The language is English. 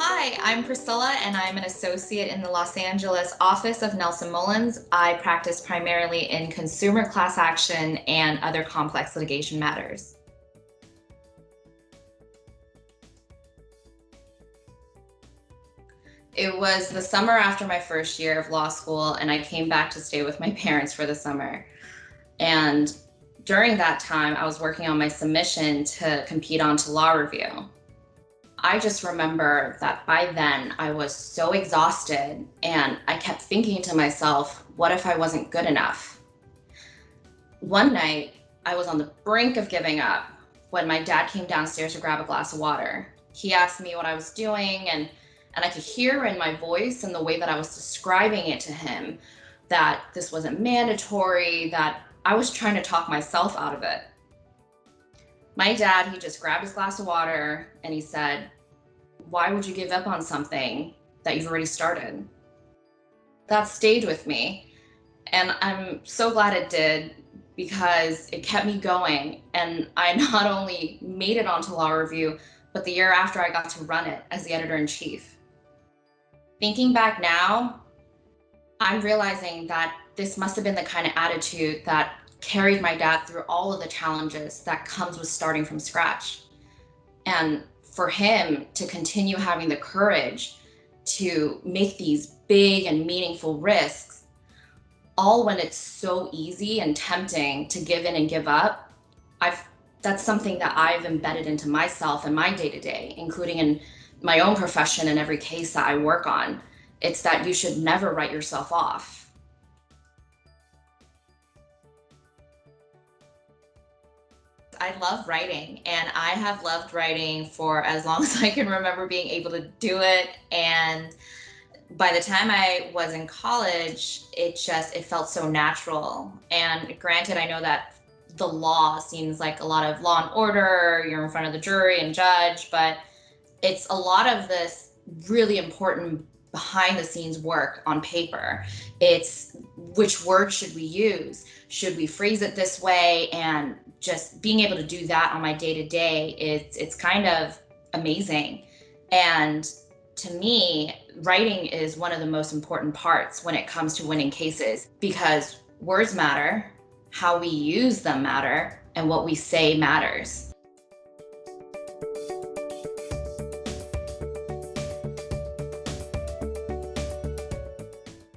Hi, I'm Priscilla, and I'm an associate in the Los Angeles office of Nelson Mullins. I practice primarily in consumer class action and other complex litigation matters. It was the summer after my first year of law school, and I came back to stay with my parents for the summer. And during that time, I was working on my submission to compete onto law review. I just remember that by then I was so exhausted and I kept thinking to myself, what if I wasn't good enough? One night, I was on the brink of giving up when my dad came downstairs to grab a glass of water. He asked me what I was doing, and I could hear in my voice and the way that I was describing it to him that this wasn't mandatory, that I was trying to talk myself out of it. My dad, he just grabbed his glass of water and he said, "Why would you give up on something that you've already started?" That stayed with me. And I'm so glad it did because it kept me going. And I not only made it onto law review, but the year after I got to run it as the editor in chief. Thinking back now, I'm realizing that this must have been the kind of attitude that carried my dad through all of the challenges that comes with starting from scratch. And for him to continue having the courage to make these big and meaningful risks, all when it's so easy and tempting to give in and give up, that's something that I've embedded into myself and my day-to-day, including in my own profession and every case that I work on. It's that you should never write yourself off. I love writing, and I have loved writing for as long as I can remember being able to do it. And by the time I was in college, it felt so natural. And granted, I know that the law seems like a lot of law and order, you're in front of the jury and judge, but it's a lot of this really important behind the scenes work on paper. It's which words should we use? Should we phrase it this way? And just being able to do that on my day to day, it's kind of amazing. And to me, writing is one of the most important parts when it comes to winning cases because words matter, how we use them matter, and what we say matters.